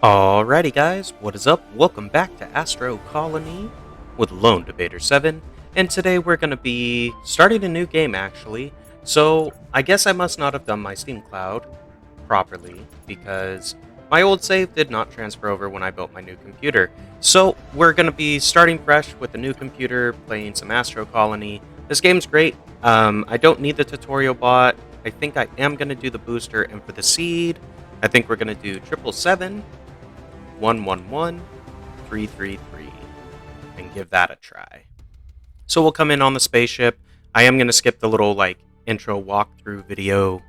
Alrighty guys, what is up? Welcome back to Astro Colony with Lone Debater 7, and today we're going to be starting a new game actually. So I guess I must not have done my Steam Cloud properly because my old save did not transfer over when I built my new computer. So we're going to be starting fresh with a new computer, playing some Astro Colony. This game's great. I don't need the tutorial bot. I think I am going to do the booster, and for the seed, I think we're going to do 777 111 333 and give that a try. So we'll come in on the spaceship. I am going to skip the little intro walkthrough video,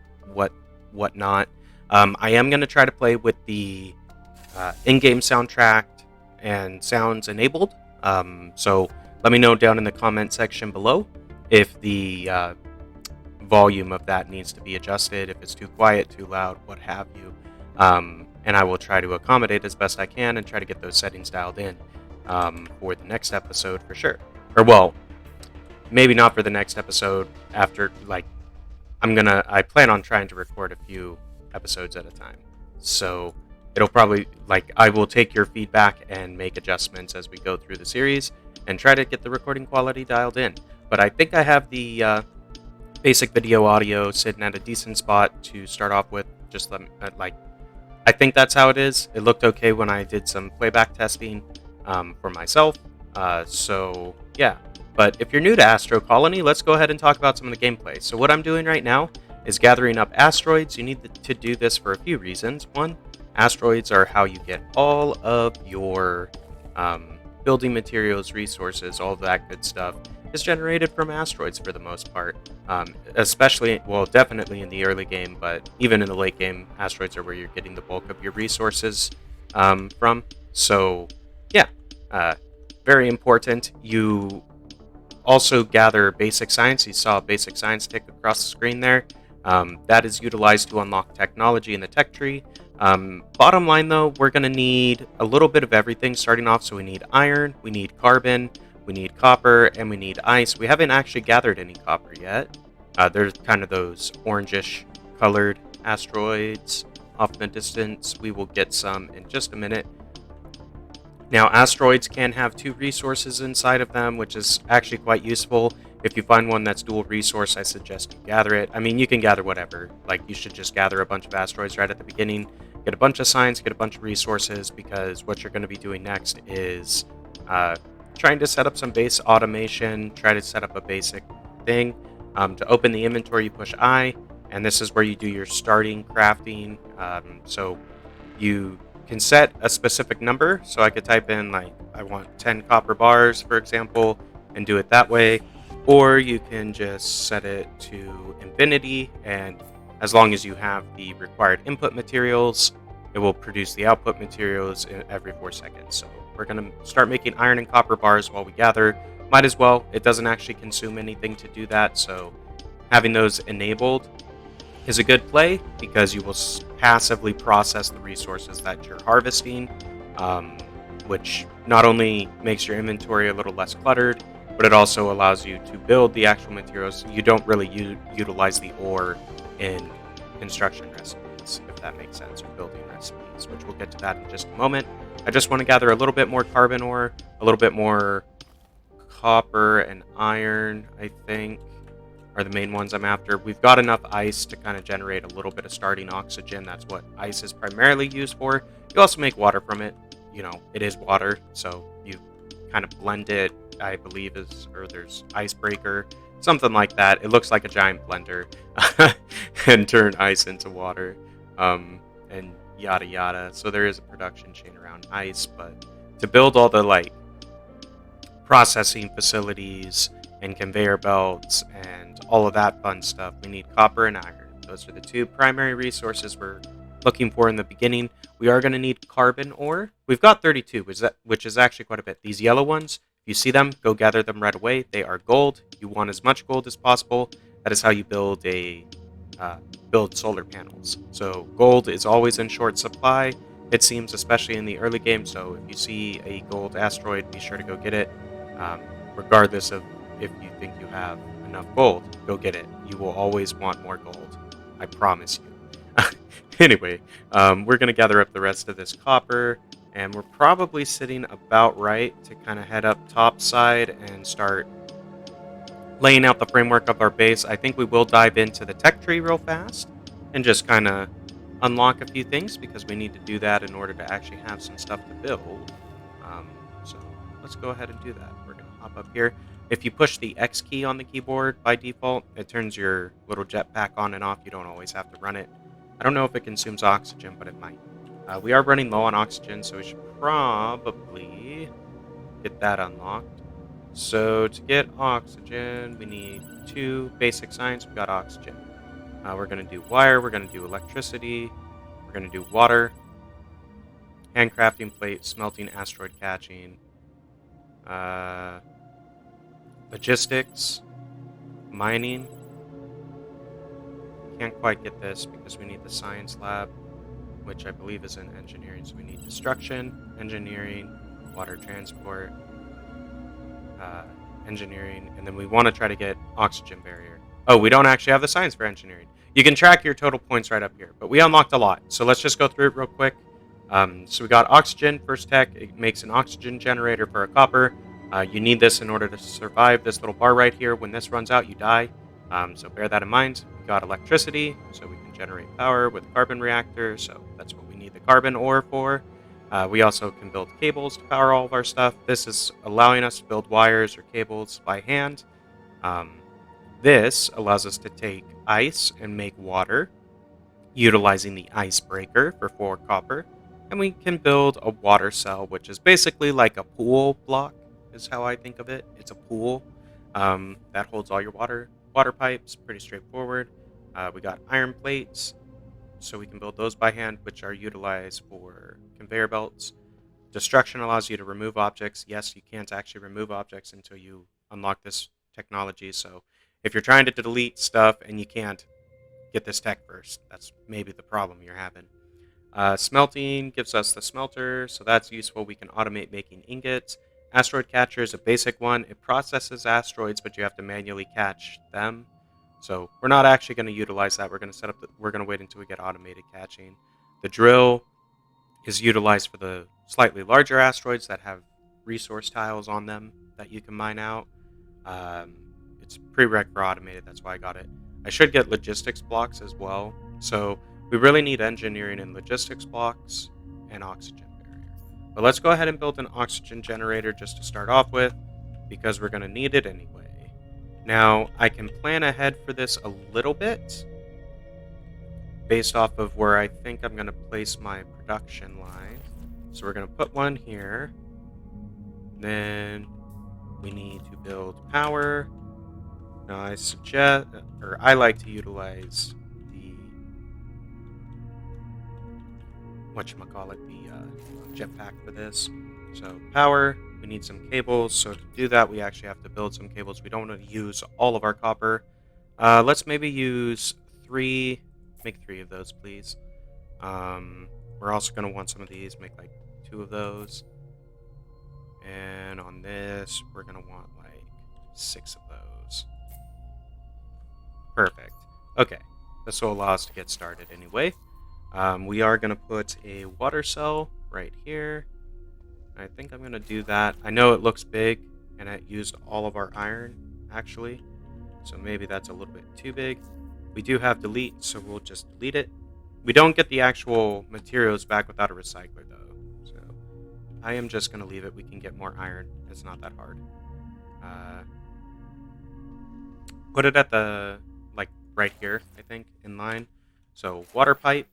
whatnot. I am going to try to play with the in-game soundtrack and sounds enabled. So let me know down in the comment section below if the volume of that needs to be adjusted, if it's too quiet, too loud, what have you. And I will try to accommodate as best I can and try to get those settings dialed in for the next episode for sure. Or well, maybe not for the next episode after, I plan on trying to record a few episodes at a time. So it'll probably, I will take your feedback and make adjustments as we go through the series and try to get the recording quality dialed in. But I think I have the basic video audio sitting at a decent spot to start off with. Just let me, I think that's how it is. It looked okay when I did some playback testing for myself. So yeah, but if you're new to Astro Colony, let's go ahead and talk about some of the gameplay. So what I'm doing right now is gathering up asteroids. You need to do this for a few reasons. One, asteroids are how you get all of your building materials, resources, all of that good stuff is generated from asteroids for the most part. Especially, well, definitely in the early game, but even in the late game, asteroids are where you're getting the bulk of your resources from. So, yeah, very important. You also gather basic science. You saw basic science tick across the screen there. That is utilized to unlock technology in the tech tree. Bottom line, though, we're going to need a little bit of everything starting off. So we need iron, we need carbon, we need copper, and we need ice. We haven't actually gathered any copper yet. There's kind of those orangish colored asteroids off in the distance. We will get some in just a minute. Now, asteroids can have two resources inside of them, which is actually quite useful. If you find one that's dual resource, I suggest you gather it. I mean, you can gather whatever. You should just gather a bunch of asteroids right at the beginning, get a bunch of science, get a bunch of resources, because what you're going to be doing next is trying to set up some base automation, try to set up a basic thing. To open the inventory, you push I, and this is where you do your starting crafting. So you can set a specific number. So I could type in, I want 10 copper bars, for example, and do it that way. Or you can just set it to infinity, and as long as you have the required input materials, it will produce the output materials every 4 seconds. So we're going to start making iron and copper bars while we gather. Might as well. It doesn't actually consume anything to do that, so having those enabled is a good play because you will passively process the resources that you're harvesting, which not only makes your inventory a little less cluttered, but it also allows you to build the actual materials. You don't really utilize the ore in construction recipes, if that makes sense, or building recipes, which we'll get to that in just a moment. I just want to gather a little bit more carbon ore, a little bit more copper and iron, I think, are the main ones I'm after. We've got enough ice to kind of generate a little bit of starting oxygen. That's what ice is primarily used for. You also make water from it. You know, it is water, so you kind of blend it, I believe, or there's icebreaker, something like that. It looks like a giant blender and turn ice into water, and yada yada. So there is a production chain around ice, but to build all the processing facilities and conveyor belts and all of that fun stuff, we need copper and iron. Those are the two primary resources we're looking for in the beginning. We are going to need carbon ore. We've got 32, which is actually quite a bit. These yellow ones, if you see them, go gather them right away. They are gold. You want as much gold as possible. That is how you build build solar panels. So gold is always in short supply, it seems, especially in the early game. So if you see a gold asteroid, be sure to go get it. Regardless of if you think you have enough gold, go get it. You will always want more gold. I promise you. Anyway, we're going to gather up the rest of this copper, and we're probably sitting about right to kind of head up top side and start laying out the framework of our base. I think we will dive into the tech tree real fast and just kind of unlock a few things because we need to do that in order to actually have some stuff to build. Um, so let's go ahead and do that. We're going to hop up here. If you push the X key on the keyboard by default, it turns your little jetpack on and off. You don't always have to run it. I don't know if it consumes oxygen, but it might. We are running low on oxygen, so we should probably get that unlocked. So to get oxygen, we need 2 basic science. We got oxygen. We're going to do wire. We're going to do electricity. We're going to do water. Handcrafting, plate, smelting, asteroid catching. Logistics. Mining. Can't quite get this because we need the science lab, which I believe is in engineering. So we need destruction, engineering, water transport, engineering, and then we want to try to get oxygen barrier. Oh, we don't actually have the science for engineering. You can track your total points right up here, but we unlocked a lot. So let's just go through it real quick. So we got oxygen, first tech. It makes an oxygen generator for a copper. You need this in order to survive this little bar right here. When this runs out, you die. So bear that in mind. We got electricity, so we can generate power with a carbon reactor. So that's what we need the carbon ore for. We also can build cables to power all of our stuff. This is allowing us to build wires or cables by hand. This allows us to take ice and make water, utilizing the icebreaker for 4 copper. And we can build a water cell, which is basically like a pool block, is how I think of it. It's a pool that holds all your water pipes, pretty straightforward. We got iron plates, so we can build those by hand, which are utilized for conveyor belts. Destruction allows you to remove objects. Yes, you can't actually remove objects until you unlock this technology. So if you're trying to delete stuff and you can't, get this tech first. That's maybe the problem you're having. Smelting gives us the smelter, so that's useful. We can automate making ingots. Asteroid catcher is a basic one. It processes asteroids, but you have to manually catch them. So we're not actually going to utilize that. We're going to wait until we get automated catching. The drill is utilized for the slightly larger asteroids that have resource tiles on them that you can mine out. It's prereq for automated. That's why I got it. I should get logistics blocks as well. So we really need engineering and logistics blocks and oxygen barrier. But let's go ahead and build an oxygen generator just to start off with, because we're going to need it anyway. Now, I can plan ahead for this a little bit based off of where I think I'm going to place my production line. So we're going to put one here. Then we need to build power. Now I like to utilize the jetpack for this. So power, we need some cables. So to do that, we actually have to build some cables. We don't want to use all of our copper. Let's maybe use 3. Make 3 of those, please. We're also going to want some of these. Make like 2 of those. And on this, we're going to want like 6 of those. Perfect. Okay. This will allow us to get started anyway. We are going to put a water cell right here. I think I'm going to do that. I know it looks big, and it used all of our iron, actually. So maybe that's a little bit too big. We do have delete, so we'll just delete it. We don't get the actual materials back without a recycler, though. So I am just going to leave it. We can get more iron. It's not that hard. Put it at the, right here, I think, in line. So water pipe.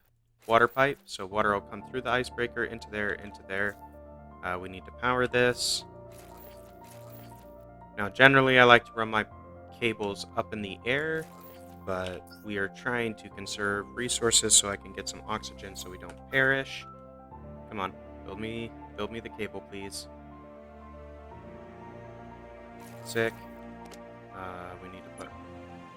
So water will come through the icebreaker into there. We need to power this. Now, generally, I like to run my cables up in the air, but we are trying to conserve resources so I can get some oxygen so we don't perish. Come on, build me the cable, please. Sick. We need to put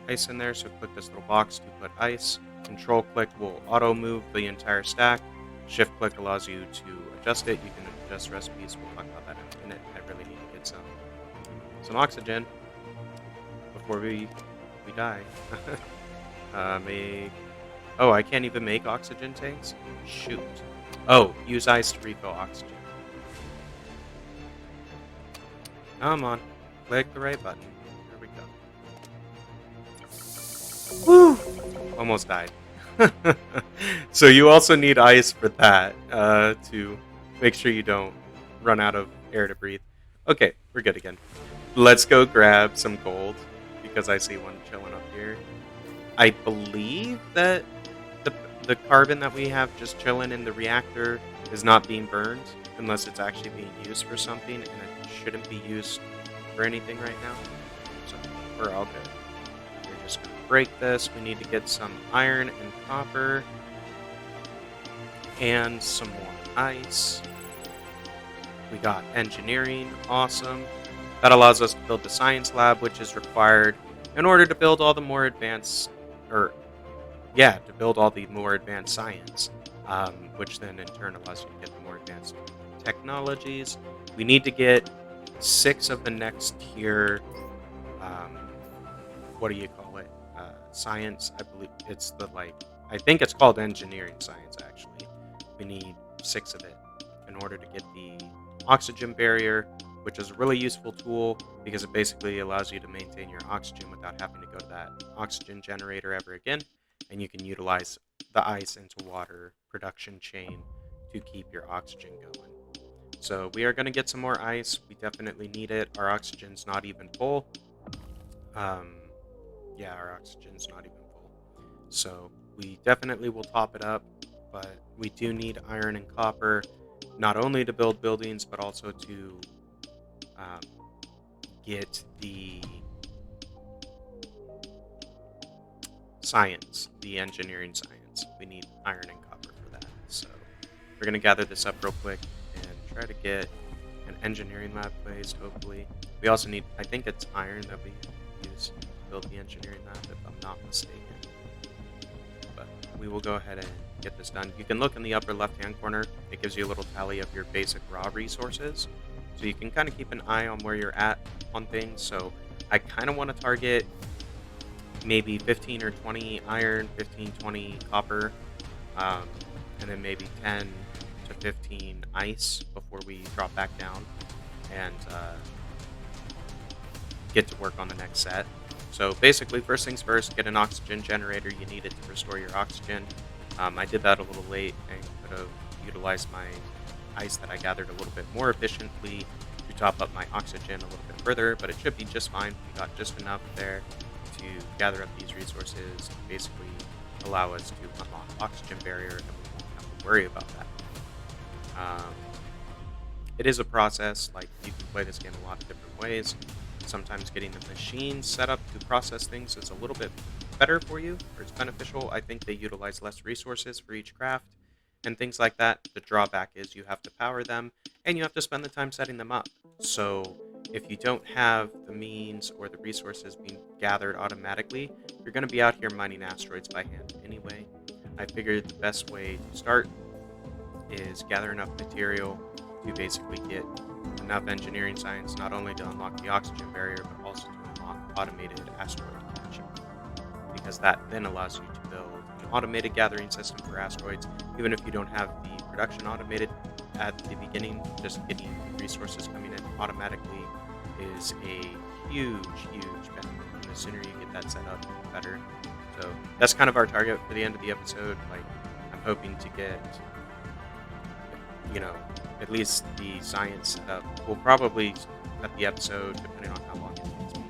ice in there, so click this little box to put ice. Control click will auto move the entire stack. Shift click allows you to adjust it. You can adjust recipes. We'll talk about that in a minute. I really need to get some oxygen before we die. Make Oh, I can't even make oxygen tanks? Shoot. Oh, use ice to refill oxygen. Come on. Click the right button. There we go. Woo! Almost died. So you also need ice for that, to make sure you don't run out of air to breathe. Okay, we're good again. Let's go grab some gold, because I see one chilling up here. I believe that the the carbon that we have just chilling in the reactor is not being burned unless it's actually being used for something, and it shouldn't be used for anything right now. So we're all good. We're just gonna break this. We need to get some iron and copper and some more ice. We got engineering, awesome. That allows us to build the science lab, which is required in order to build all the more advanced, or yeah, to build all the more advanced science, which then in turn allows you to get the more advanced technologies. We need to get 6 of the next tier, what do you call it? Science, I believe it's I think it's called engineering science, actually. We need 6 of it in order to get the oxygen barrier, which is a really useful tool because it basically allows you to maintain your oxygen without having to go to that oxygen generator ever again, and you can utilize the ice into water production chain to keep your oxygen going. So we are going to get some more ice. We definitely need it. Our oxygen's not even full. Yeah, our oxygen's not even full. So we definitely will top it up, but we do need iron and copper, not only to build buildings, but also to get the science, the engineering science. We need iron and copper for that. So we're going to gather this up real quick and try to get an engineering lab placed, hopefully. We also need, I think it's iron that we use to build the engineering lab, if I'm not mistaken. But we will go ahead and get this done. You can look in the upper left-hand corner. It gives you a little tally of your basic raw resources. So you can kind of keep an eye on where you're at on things. So I kind of want to target maybe 15 or 20 iron, 15, 20 copper, and then maybe 10 to 15 ice before we drop back down and get to work on the next set. So basically, first things first, get an oxygen generator. You need it to restore your oxygen. I did that a little late and could have utilized my ice that I gathered a little bit more efficiently to top up my oxygen a little bit further, but it should be just fine. We got just enough there to gather up these resources and basically allow us to unlock oxygen barrier, and we won't have to worry about that. It is a process. Like, you can play this game a lot of different ways. Sometimes getting the machine set up to process things is a little bit better for you, or it's beneficial. I think they utilize less resources for each craft and things like that. The drawback is you have to power them and you have to spend the time setting them up. So if you don't have the means or the resources being gathered automatically, you're going to be out here mining asteroids by hand anyway. I figured the best way to start is gather enough material to basically get enough engineering science, not only to unlock the oxygen barrier, but also to unlock automated asteroid catching, because that then allows you to build an automated gathering system for asteroids. Even if you don't have the production automated at the beginning, just getting resources coming in automatically is a huge benefit. And the sooner you get that set up, the better. So that's kind of our target for the end of the episode. Like, I'm hoping to get, at least the science set up. We'll probably cut the episode, depending on how long it takes me,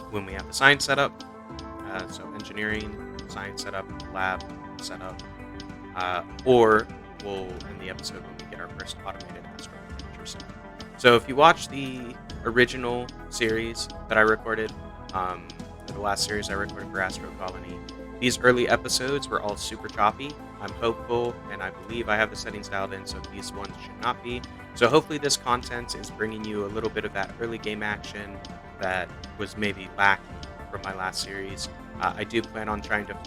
when we have the science set up. So engineering, science set up, lab set up, or we'll end the episode when we get our first automated asteroid capture set. So if you watch the original series that I recorded, the last series I recorded for Astro Colony, these early episodes were all super choppy. I'm hopeful, and I believe I have the settings dialed in, so these ones should not be. So hopefully this content is bringing you a little bit of that early game action that was maybe lacking from my last series. I do plan on trying to,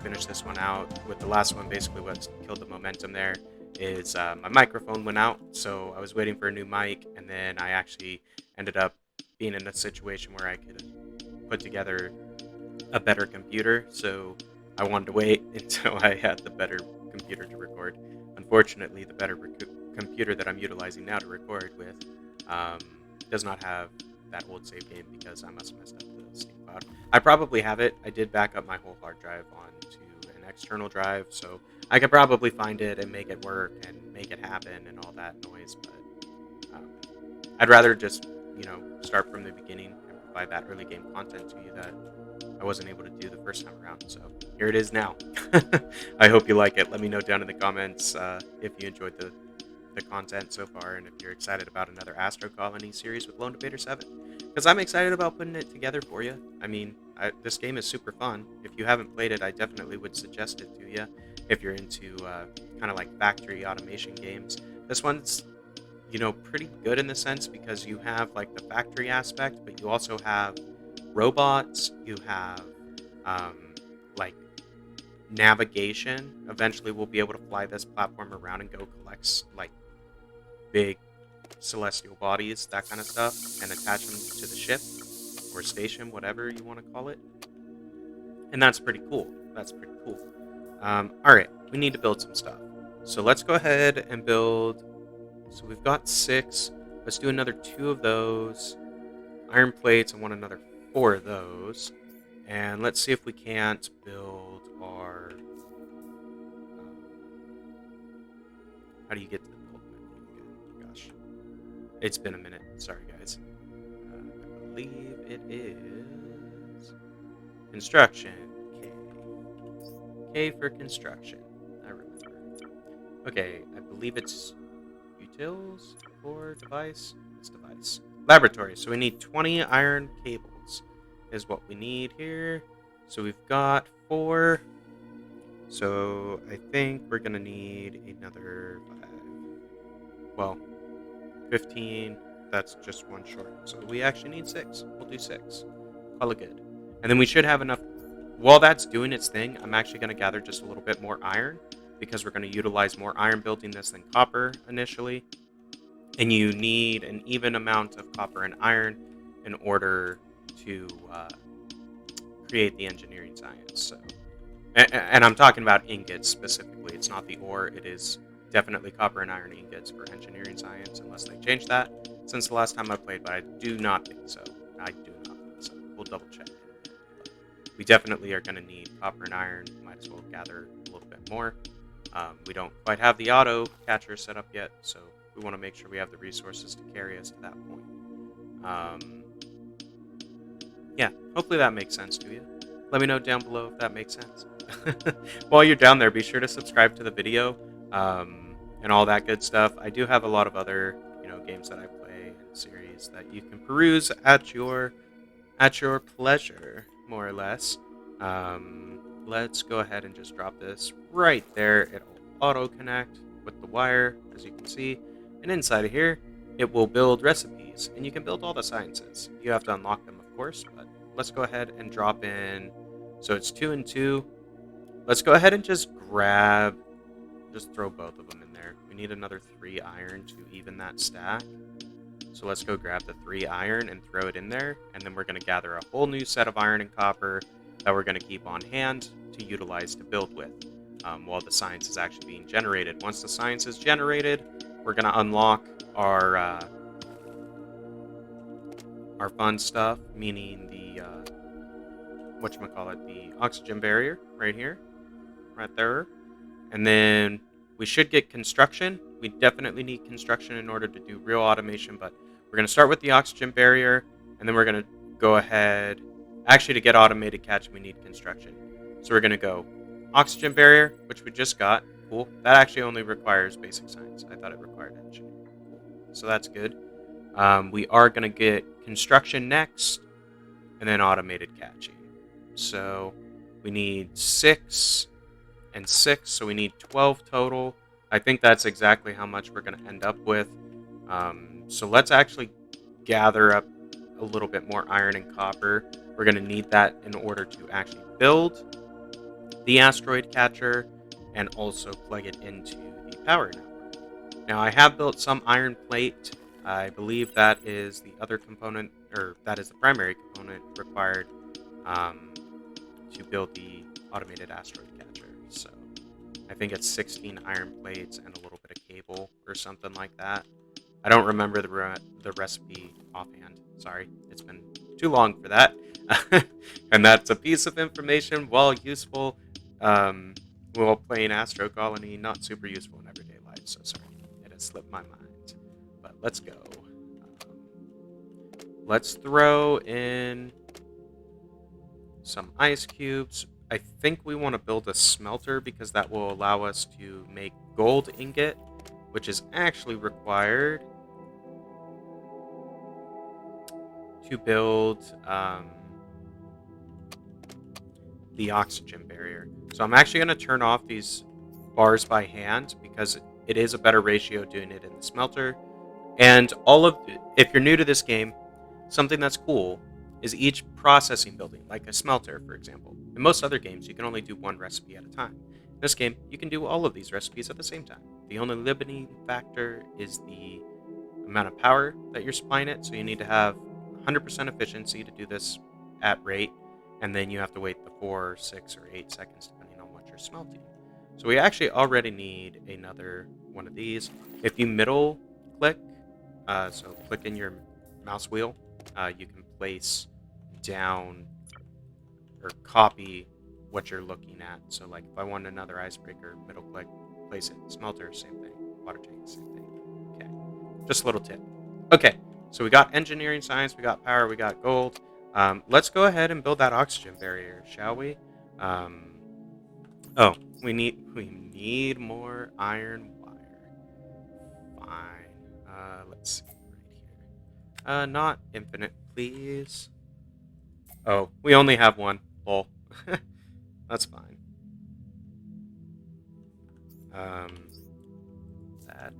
finish this one out. With the last one, basically what killed the momentum there is my microphone went out, so I was waiting for a new mic, and then I actually ended up being in a situation where I could put together a better computer, so I wanted to wait until I had the better computer to record. Unfortunately, the better computer that I'm utilizing now to record with um, does not have that old save game because I must have messed up the Steam cloud. I probably have it. I did back up my whole hard drive onto an external drive, so I could probably find it and make it work and make it happen and all that noise, but um, I'd rather just, start from the beginning and provide that early game content to you that I wasn't able to do the first time around. So here it is now. I hope you like it. Let me know down in the comments if you enjoyed the content so far and if you're excited about another Astro Colony series with Lone Debater 7. Because I'm excited about putting it together for you. I mean, this game is super fun. If you haven't played it, I definitely would suggest it to you. If you're into kind of like factory automation games, this one's pretty good in the sense because you have like the factory aspect, but you also have robots, you have like navigation. Eventually we'll be able to fly this platform around and go collect like big celestial bodies, that kind of stuff, and attach them to the ship or station, whatever you want to call it. And that's pretty cool. All right, we need to build some stuff. So let's go ahead and build. So we've got 6. Let's do another 2 of those. Iron plates, I want another 4 of those. And let's see if we can't build our... how do you get to the build menu again? Gosh. It's been a minute. Sorry, guys. I believe it is... construction. K. K for construction. I remember. Okay, I believe it's... utils or device? It's device. Laboratory. So we need 20 iron cables is what we need here. So we've got 4. So I think we're going to need another 5. Well, 15. That's just 1 short. So we actually need 6. We'll do 6. Call it good. And then we should have enough. While that's doing its thing, I'm actually going to gather just a little bit more iron because we're going to utilize more iron building this than copper initially. And you need an even amount of copper and iron in order to create the engineering science. So, and I'm talking about ingots specifically. It's not the ore. It is definitely copper and iron ingots for engineering science, unless they changed that since the last time I played. But I do not think so. We'll double check. But we definitely are going to need copper and iron. Might as well gather a little bit more. We don't quite have the auto catcher set up yet, so we want to make sure we have the resources to carry us to that point. Yeah, hopefully that makes sense to you. Let me know down below if that makes sense. While you're down there, be sure to subscribe to the video and all that good stuff. I do have a lot of other games that I play and series that you can peruse at your pleasure, more or less. Let's go ahead and just drop this right there. It'll auto-connect with the wire, as you can see. And inside of here, it will build recipes. And you can build all the sciences. You have to unlock them, of course. But let's go ahead and drop in. So it's 2 and 2. Let's go ahead and just throw both of them in there. We need another 3 iron to even that stack. So let's go grab the 3 iron and throw it in there. And then we're going to gather a whole new set of iron and copper that we're going to keep on hand to utilize to build with while the science is actually being generated. Once the science is generated, we're going to unlock our fun stuff, meaning the the oxygen barrier right here, right there. And then we should get construction. We definitely need construction in order to do real automation, but we're going to start with the oxygen barrier, and then we're going to go ahead. Actually, to get automated catch, we need construction. So we're going to go oxygen barrier, which we just got. Cool. That actually only requires basic science. I thought it required engineering. Cool. So that's good. We are going to get construction next, and then automated catching. So we need 6 and 6, so we need 12 total. I think that's exactly how much we're going to end up with. So let's actually gather up a little bit more iron and copper. We're going to need that in order to actually build the asteroid catcher and also plug it into the power network. Now I have built some iron plate. I believe that is the other component, or that is the primary component required to build the automated asteroid catcher. So I think it's 16 iron plates and a little bit of cable or something like that. I don't remember the recipe offhand. Sorry, it's been too long for that. And that's a piece of information, while useful, while playing Astro Colony, not super useful in everyday life. So sorry, it has slipped my mind. But let's go. Let's throw in some ice cubes. I think we want to build a smelter because that will allow us to make gold ingot, which is actually required to build the oxygen barrier. So I'm actually going to turn off these bars by hand because it is a better ratio doing it in the smelter. And if you're new to this game, something that's cool is each processing building, like a smelter, for example. In most other games, you can only do one recipe at a time. In this game, you can do all of these recipes at the same time. The only limiting factor is the amount of power that you're supplying it. So you need to have 100% efficiency to do this at rate, and then you have to wait the 4, 6, or 8 seconds depending on what you're smelting. So we actually already need another one of these. If you middle click, so click in your mouse wheel, you can place down or copy what you're looking at. So like if I want another icebreaker, middle click, place it. Smelter, same thing. Water tank, same thing. Okay, just a little tip. Okay, so we got engineering science, we got power, we got gold. Let's go ahead and build that oxygen barrier, shall we? Oh, we need more iron wire. Fine. Let's see right here. Not infinite, please. Oh, we only have one. Lol. That's fine. That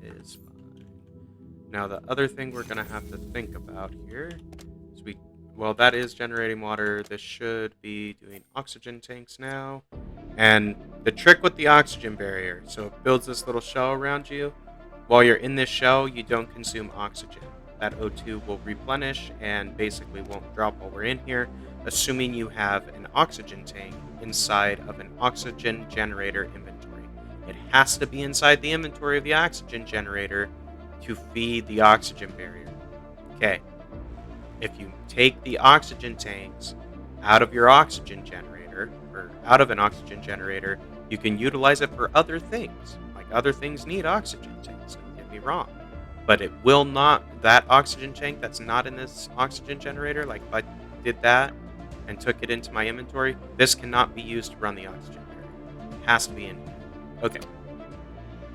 is fine. Now the other thing we're gonna have to think about here is well, that is generating water. This should be doing oxygen tanks now. And the trick with the oxygen barrier, so it builds this little shell around you. While you're in this shell, you don't consume oxygen. That O2 will replenish and basically won't drop while we're in here, assuming you have an oxygen tank inside of an oxygen generator inventory. It has to be inside the inventory of the oxygen generator to feed the oxygen barrier. Okay. If you take the oxygen tanks out of your oxygen generator, or out of an oxygen generator, you can utilize it for other things. Like other things need oxygen tanks, don't get me wrong. But it will not, that oxygen tank that's not in this oxygen generator, like if I did that and took it into my inventory, this cannot be used to run the oxygen barrier. It has to be in here. Okay.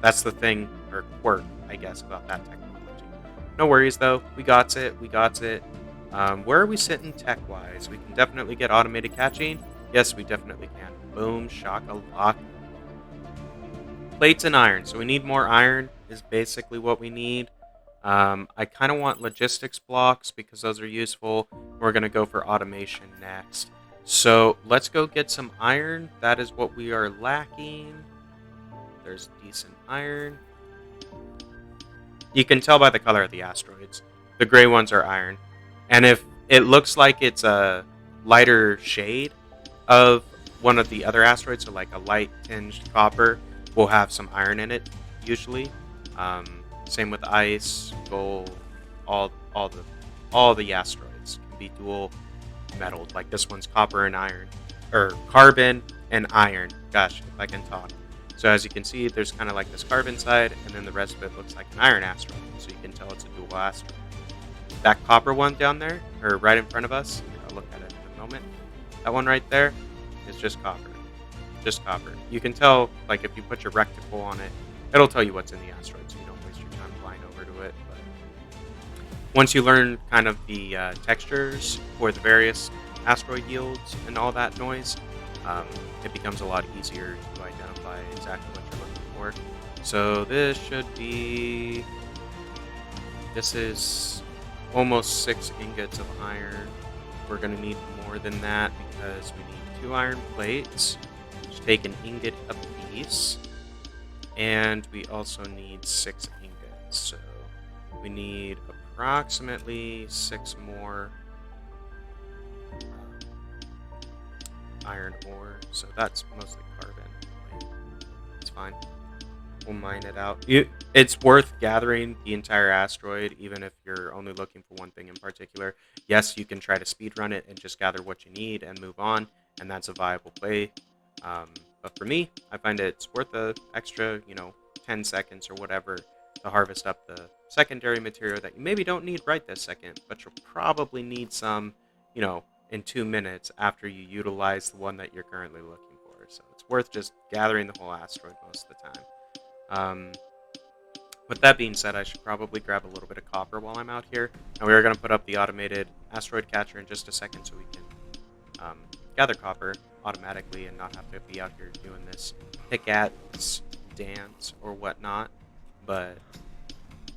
That's the thing, or quirk, I guess, about that technology. No worries though, we got it. Where are we sitting tech-wise? We can definitely get automated catching. Yes, we definitely can. Boom, shaka-laka. Plates and iron. So we need more iron is basically what we need. I kind of want logistics blocks because those are useful. We're going to go for automation next. So let's go get some iron. That is what we are lacking. There's decent iron. You can tell by the color of the asteroids. The gray ones are iron. And if it looks like it's a lighter shade of one of the other asteroids, so like a light tinged copper, will have some iron in it, usually. Same with ice, gold, all the asteroids can be dual metalled. Like this one's copper and iron, or carbon and iron. Gosh, if I can talk. So as you can see, there's kind of like this carbon side, and then the rest of it looks like an iron asteroid. So you can tell it's a dual asteroid. That copper one down there, or right in front of us, I'll look at it in a moment. That one right there is just copper. Just copper. You can tell, like, if you put your reticle on it, it'll tell you what's in the asteroid, so you don't waste your time flying over to it. But once you learn kind of the textures for the various asteroid yields and all that noise, it becomes a lot easier to identify exactly what you're looking for. So this should be... This is almost 6 ingots of iron. We're going to need more than that because we need 2 iron plates, which take an ingot apiece. And we also need 6 ingots. So we need approximately 6 more. iron ore, so that's mostly carbon. It's fine. We'll mine it out. It's worth gathering the entire asteroid, even if you're only looking for one thing in particular. Yes, you can try to speedrun it and just gather what you need and move on, and that's a viable play. But for me, I find it's worth the extra, 10 seconds or whatever to harvest up the secondary material that you maybe don't need right this second, but you'll probably need some, in 2 minutes after you utilize the one that you're currently looking for. So it's worth just gathering the whole asteroid most of the time. With that being said, I should probably grab a little bit of copper while I'm out here. And we are going to put up the automated asteroid catcher in just a second so we can gather copper automatically and not have to be out here doing this pickaxe dance or whatnot. But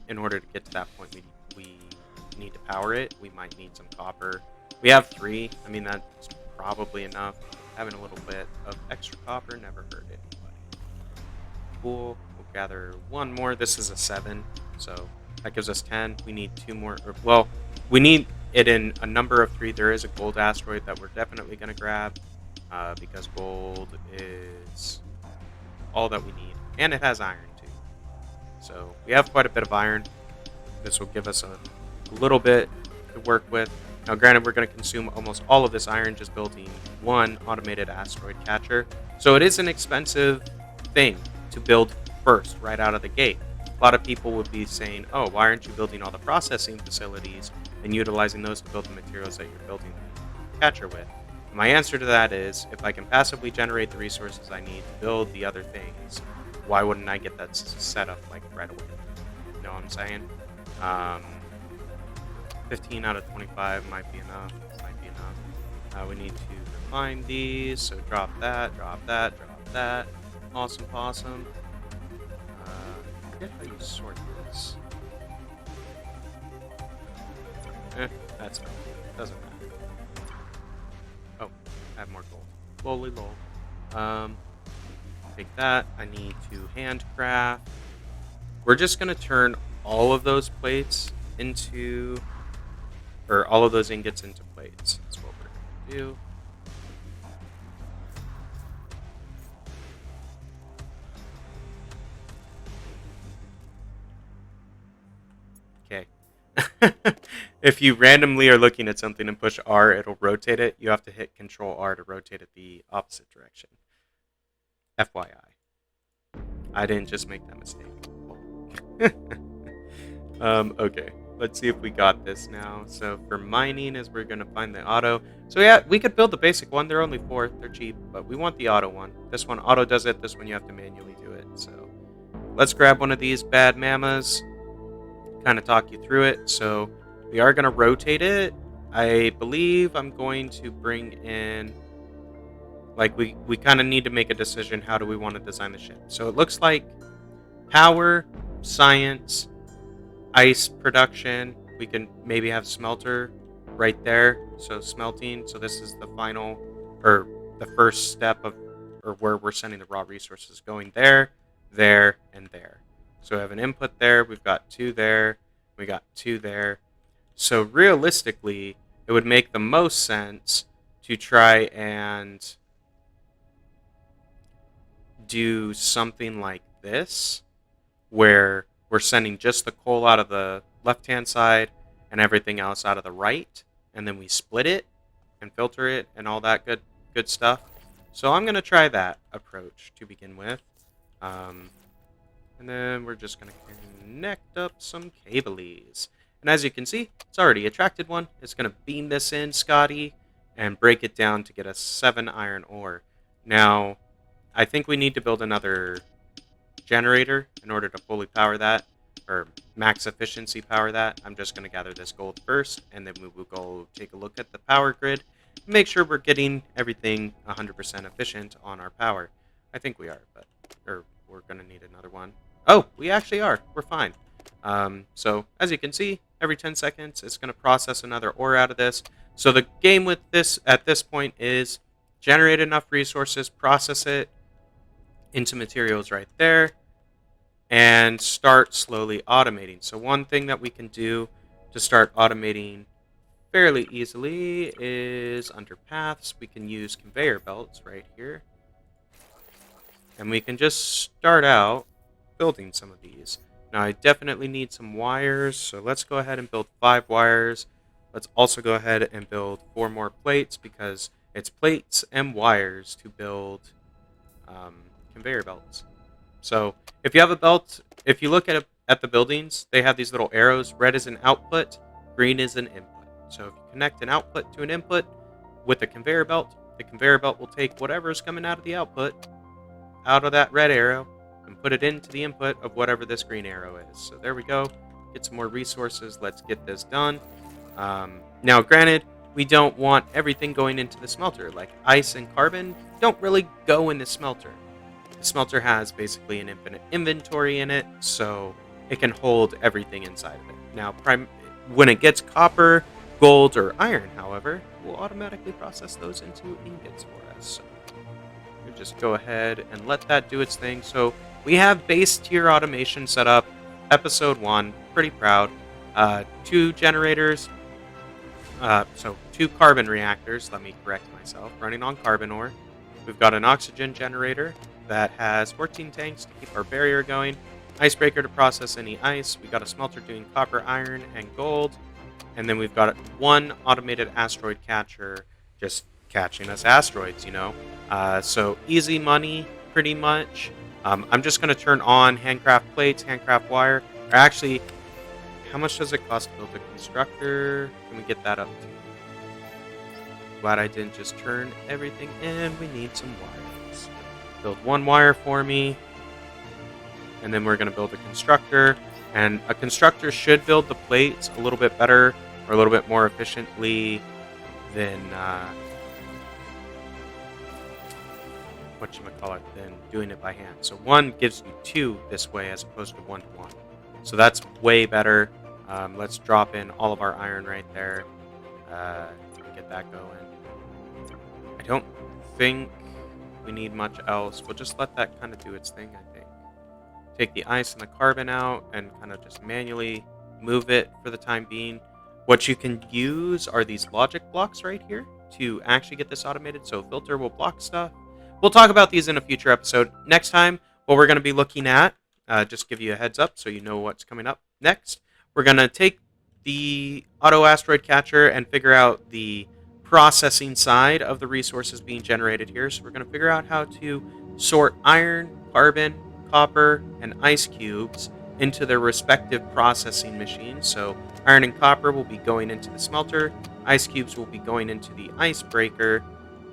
in order to get to that point, we need to power it. We might need some copper. We have 3. I mean, that's probably enough. Having a little bit of extra copper never hurt anybody. Cool. We'll gather 1 more. This is a 7, so that gives us 10. We need 2 more. Well, we need it in a number of 3. There is a gold asteroid that we're definitely going to grab because gold is all that we need, and it has iron too. So we have quite a bit of iron. This will give us a little bit to work with. Now, granted, we're going to consume almost all of this iron just building 1 automated asteroid catcher. So it is an expensive thing to build first, right out of the gate. A lot of people would be saying, oh, why aren't you building all the processing facilities and utilizing those to build the materials that you're building the catcher with? And my answer to that is, if I can passively generate the resources I need to build the other things, why wouldn't I get that set up like right away? You know what I'm saying? 15 out of 25 might be enough. We need to refine these, so drop that, drop that, drop that. Awesome, possum. I forget how you sort this. That's fine. Doesn't matter. Oh, I have more gold. Lowly lol. Take that. I need to handcraft. We're just gonna turn all of those plates into, or all of those ingots into plates. That's what we're gonna do. Okay. If you randomly are looking at something and push R, it'll rotate it. You have to hit Control R to rotate it the opposite direction. FYI. I didn't just make that mistake. Okay. Let's see if we got this now. So for mining is we're going to find the auto. So yeah, we could build the basic one. They're only 4. They're cheap, but we want the auto one. This one auto does it. This one you have to manually do it. So let's grab one of these bad mamas. Kind of talk you through it. So we are going to rotate it. I believe I'm going to bring in, like, we kind of need to make a decision. How do we want to design the ship? So it looks like power, science, ice production. We can maybe have smelter right there. So smelting. So this is the final, or the first step of, or where we're sending the raw resources, going there, there, and there. So we have an input there. We've got 2 there. We got 2 there. So realistically, it would make the most sense to try and do something like this, where we're sending just the coal out of the left-hand side and everything else out of the right, and then we split it and filter it and all that good stuff. So I'm going to try that approach to begin with. And then we're just going to connect up some cablies. And as you can see, it's already attracted one. It's going to beam this in, Scotty, and break it down to get us 7 iron ore. Now, I think we need to build another generator in order to fully power that, or max efficiency power that. I'm just going to gather this gold first, and then we will go take a look at the power grid, make sure we're getting everything 100% efficient on our power. I think we are, but we're going to need another one. Oh, we actually are. We're fine. So as you can see, every 10 seconds, it's going to process another ore out of this. So the game with this at this point is generate enough resources, process it into materials right there, and start slowly automating. So one thing that we can do to start automating fairly easily is under paths. We can use conveyor belts right here. And we can just start out building some of these. Now I definitely need some wires, so let's go ahead and build 5 wires. Let's also go ahead and build 4 more plates because it's plates and wires to build conveyor belts. So if you have a belt, if you look at the buildings, they have these little arrows. Red is an output, green is an input. So if you connect an output to an input with a conveyor belt, the conveyor belt will take whatever is coming out of the output, out of that red arrow, and put it into the input of whatever this green arrow is. So there we go. Get some more resources. Let's get this done. Now, granted, we don't want everything going into the smelter. Like ice and carbon don't really go in the smelter. The smelter has basically an infinite inventory in it, so it can hold everything inside of it. Now, when it gets copper, gold, or iron, however, we'll automatically process those into ingots for us. So we'll just go ahead and let that do its thing. So we have base tier automation set up. Episode 1, pretty proud. 2 generators, so 2 carbon reactors, let me correct myself, running on carbon ore. We've got an oxygen generator that has 14 tanks to keep our barrier going, icebreaker to process any ice. We got a smelter doing copper, iron, and gold, and then we've got 1 automated asteroid catcher just catching us asteroids, you know. So easy money, pretty much. I'm just going to turn on handcraft plates, handcraft wire. Or actually, how much does it cost to build a constructor? Can we get that up to? Glad I didn't just turn everything in. We need some wires. Build 1 wire for me. And then we're going to build a constructor. And a constructor should build the plates a little bit better or a little bit more efficiently than than doing it by hand. So 1 gives you 2 this way as opposed to 1 to 1. So that's way better. Let's drop in all of our iron right there. Get that going. I don't think we need much else. We'll just let that kind of do its thing, I think. Take the ice and the carbon out and kind of just manually move it for the time being. What you can use are these logic blocks right here to actually get this automated. So filter will block stuff. We'll talk about these in a future episode. Next time, what we're going to be looking at, just give you a heads up so you know what's coming up next. We're going to take the auto asteroid catcher and figure out the processing side of the resources being generated here. So we're going to figure out how to sort iron, carbon, copper, and ice cubes into their respective processing machines. So iron and copper will be going into the smelter, ice cubes will be going into the icebreaker,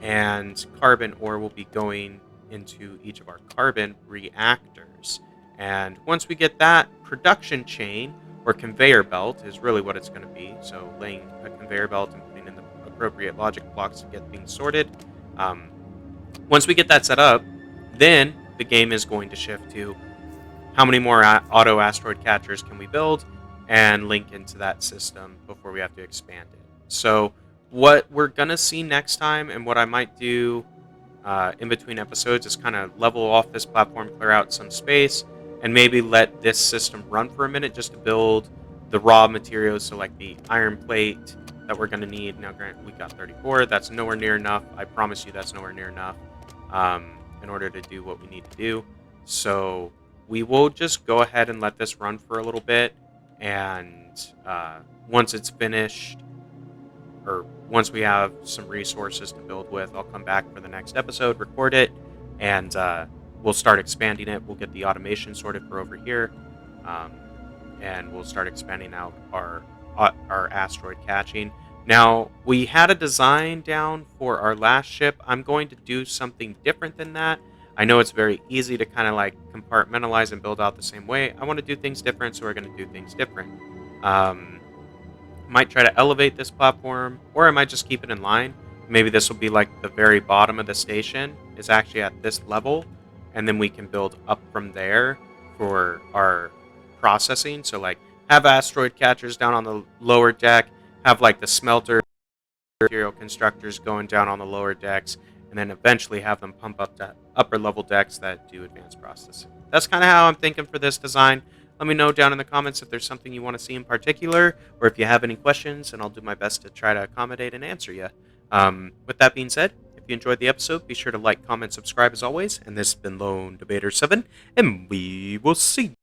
and carbon ore will be going into each of our carbon reactors. And once we get that production chain, or conveyor belt is really what it's going to be, so laying a conveyor belt and putting in the appropriate logic blocks to get things sorted. Once we get that set up, then the game is going to shift to how many more auto asteroid catchers can we build and link into that system before we have to expand it. So what we're going to see next time, and what I might do in between episodes, is kind of level off this platform, clear out some space, and maybe let this system run for a minute just to build the raw materials. So like the iron plate that we're going to need. Now, granted, we got 34. That's nowhere near enough. I promise you that's nowhere near enough in order to do what we need to do. So we will just go ahead and let this run for a little bit. And once it's finished, or once we have some resources to build with, I'll come back for the next episode, record it, and we'll start expanding it. We'll get the automation sorted for over here, and we'll start expanding out our asteroid catching. Now, we had a design down for our last ship. I'm going to do something different than that. I know it's very easy to kind of like compartmentalize and build out the same way. I want to do things different, so we're going to do things different. Might try to elevate this platform, or I might just keep it in line. Maybe this will be like the very bottom of the station is actually at this level, and then we can build up from there for our processing. So like have asteroid catchers down on the lower deck, have like the smelter material constructors going down on the lower decks, and then eventually have them pump up to upper level decks that do advanced processing. That's kind of how I'm thinking for this design. Let me know down in the comments if there's something you want to see in particular, or if you have any questions, and I'll do my best to try to accommodate and answer you. With that being said, if you enjoyed the episode, be sure to like, comment, subscribe as always. And this has been Lone Debater 7, and we will see you.